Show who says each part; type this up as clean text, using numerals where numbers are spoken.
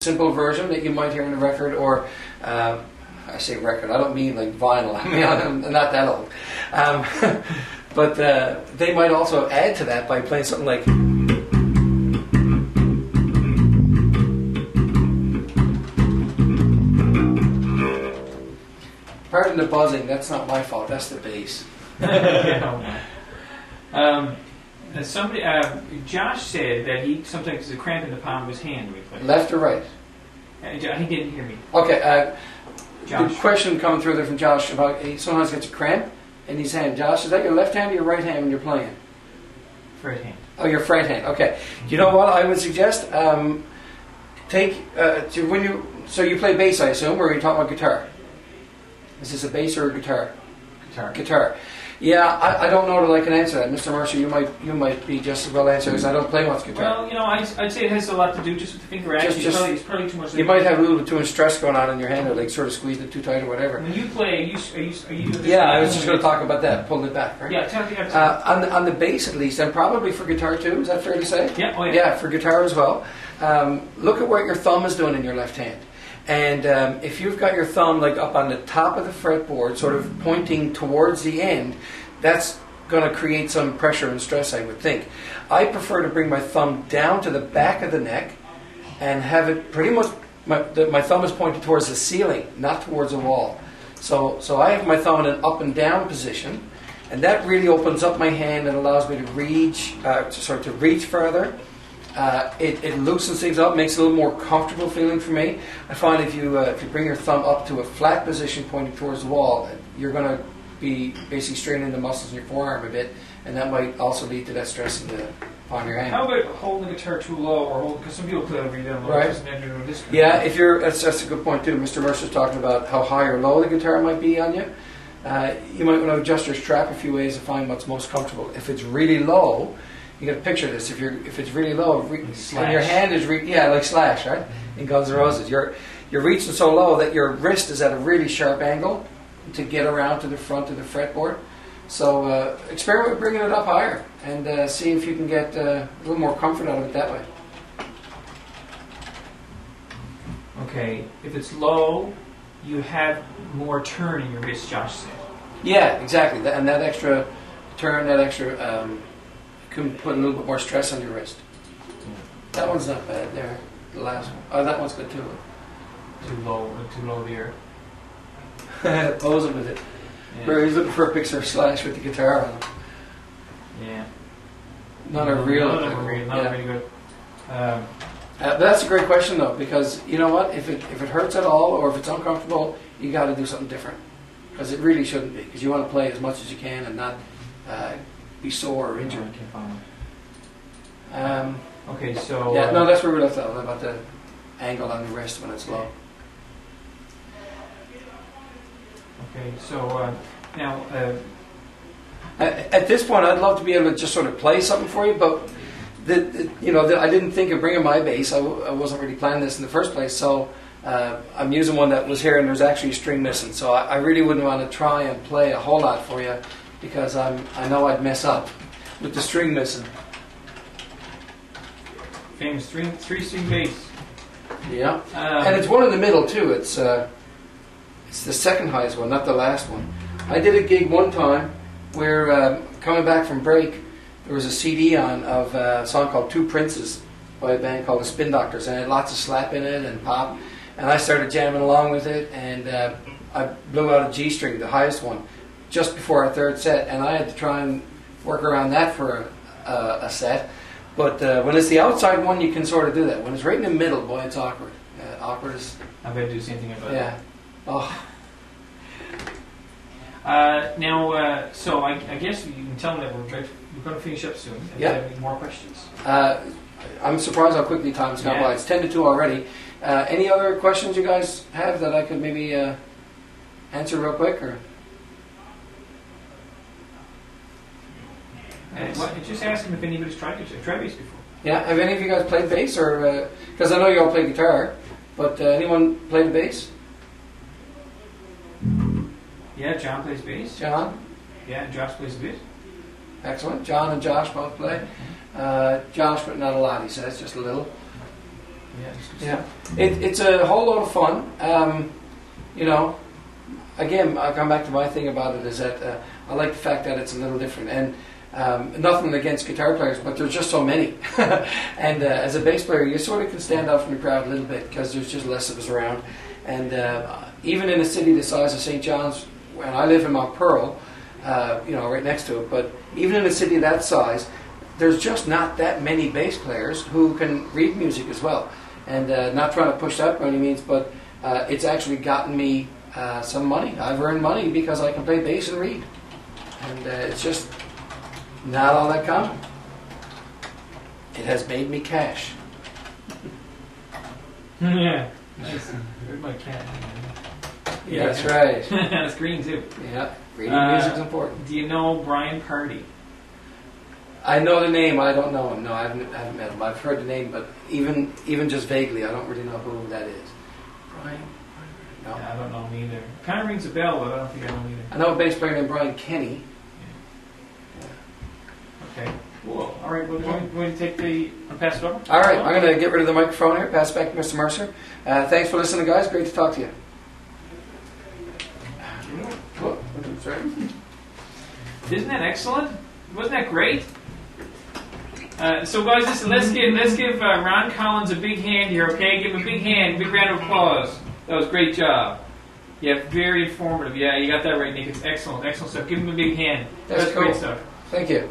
Speaker 1: simple version that you might hear in a record, or I say record, I don't mean like vinyl. I mean, I'm not that old. But they might also add to that by playing something like. Pardon the buzzing, that's not my fault, that's the bass.
Speaker 2: Somebody, Josh said that he sometimes has a cramp in the palm of his hand when he plays.
Speaker 1: Left or right?
Speaker 2: He didn't hear me.
Speaker 1: Okay,
Speaker 2: Josh.
Speaker 1: the question coming through there from Josh about he sometimes gets a cramp in his hand. Josh, is that your left hand or your right hand when you're playing?
Speaker 2: Right hand.
Speaker 1: Oh, your right hand. Okay. You know what I would suggest? So you play bass, I assume, or are you talking about guitar? Is this a bass or a guitar? Guitar. Yeah, I don't know that I can answer that, Mr. Mercer. You might be just as well answered because I don't play much guitar.
Speaker 2: Well, I'd say it has a lot to do just with the finger action. It's probably too much.
Speaker 1: You might have a little bit too much stress going on in your hand, or like sort of squeezed it too tight or whatever.
Speaker 2: When you play, are you?
Speaker 1: Yeah, I was just going to talk about that. Pull it back, right?
Speaker 2: Yeah, tell me.
Speaker 1: On the bass, at least, and probably for guitar too. Is that fair to say?
Speaker 2: Yeah. Oh, yeah.
Speaker 1: Yeah, for guitar as well. Look at what your thumb is doing in your left hand. And if you've got your thumb like up on the top of the fretboard, sort of pointing towards the end, that's going to create some pressure and stress, I would think. I prefer to bring my thumb down to the back of the neck and have it pretty much, my thumb is pointed towards the ceiling, not towards a wall. So I have my thumb in an up and down position, and that really opens up my hand and allows me to reach further. It loosens things up, makes it a little more comfortable feeling for me. I find if you bring your thumb up to a flat position pointing towards the wall, you're going to be basically straining the muscles in your forearm a bit, and that might also lead to that stress on your hand.
Speaker 2: How about holding the guitar too low, or because some people play it really low,
Speaker 1: right? Yeah, that's a good point too. Mr. Mercer's talking about how high or low the guitar might be on you. You might want to adjust your strap a few ways to find what's most comfortable. If it's really low, you got to picture this. If it's really low, and your hand is like Slash, right? In Guns N' Roses, you're reaching so low that your wrist is at a really sharp angle to get around to the front of the fretboard. So experiment with bringing it up higher and see if you can get a little more comfort out of it that way.
Speaker 2: Okay, if it's low, you have more turn in your wrist, Josh said.
Speaker 1: Yeah, exactly. And that extra turn, can put a little bit more stress on your wrist. That one's not bad there. The last one. Oh, that one's good too.
Speaker 2: Too low there.
Speaker 1: Posing with it. Yeah. Where he's looking for a picture of Slash with the guitar on.
Speaker 2: Yeah.
Speaker 1: Not really good. That's a great question though, because you know what? If it hurts at all or if it's uncomfortable, you got to do something different. Because it really shouldn't be. Because you want to play as much as you can and not be sore or injured.
Speaker 2: Okay, so
Speaker 1: yeah, no, that's where we left off about the angle on the wrist when it's low.
Speaker 2: Okay, so now
Speaker 1: at this point, I'd love to be able to just sort of play something for you, but I didn't think of bringing my bass. I wasn't really planning this in the first place, so I'm using one that was here, and there's actually a string missing. So I really wouldn't want to try and play a whole lot for you because I know I'd mess up with the string missing.
Speaker 2: Famous three-string bass.
Speaker 1: Yeah, and it's one in the middle too. It's the second highest one, not the last one. I did a gig one time where coming back from break, there was a CD on of a song called Two Princes by a band called the Spin Doctors, and it had lots of slap in it and pop, and I started jamming along with it, and I blew out a G string, the highest one, just before our third set, and I had to try and work around that for a set. But when it's the outside one, you can sort of do that. When it's right in the middle, boy, it's awkward. Awkward is...
Speaker 2: I better do the same thing about it.
Speaker 1: Yeah. Oh.
Speaker 2: So I guess you can tell them that we're going to finish up soon. Do you have any more questions?
Speaker 1: I'm surprised how quickly time's gone by. It's 10 to 2 already. Any other questions you guys have that I could maybe answer real quick? Or
Speaker 2: just ask them if anybody's tried bass before.
Speaker 1: Yeah, have any of you guys played bass? Or because I know you all play guitar, but anyone played the bass?
Speaker 2: Yeah, John plays bass.
Speaker 1: John?
Speaker 2: Yeah, and Josh plays a bit.
Speaker 1: Excellent. John and Josh both play. Josh, but not a lot, he says, just a little.
Speaker 2: Yeah.
Speaker 1: It's a whole lot of fun. You know, again, I come back to my thing about it is that I like the fact that it's a little different. And nothing against guitar players, but there's just so many. And as a bass player, you sort of can stand out from the crowd a little bit because there's just less of us around. And even in a city the size of St. John's, and I live in Mount Pearl, right next to it, but even in a city that size, there's just not that many bass players who can read music as well. And not trying to push that by any means, but it's actually gotten me some money. I've earned money because I can play bass and read. And it's just not all that common. It has made me cash.
Speaker 2: Yeah. Where's my cat?
Speaker 1: Yeah, that's right.
Speaker 2: That's green too.
Speaker 1: Yeah, reading music's important.
Speaker 2: Do you know Brian Party?
Speaker 1: I know the name. I don't know him. No, I haven't met him. I've heard the name, but even just vaguely, I don't really know who that is. Brian? No.
Speaker 2: Yeah, I don't know him either. Kind of rings a bell, but I don't think I know him either.
Speaker 1: I know a bass player named Brian Kenny.
Speaker 2: Okay. Cool. All right. Well, going to take pass it over?
Speaker 1: All right. I'm going to get rid of the microphone here. Pass it back to Mr. Mercer. Thanks for listening, guys. Great to talk to you. Whoa. Sorry.
Speaker 2: Isn't that excellent? Wasn't that great? So guys, listen, let's give Ron Collins a big hand here, okay? Give him a big hand, big round of applause. That was a great job. Yeah, very informative. Yeah, you got that right, Nick. It's excellent stuff. Give him a big hand.
Speaker 1: That's cool.
Speaker 2: Great stuff.
Speaker 1: Thank you.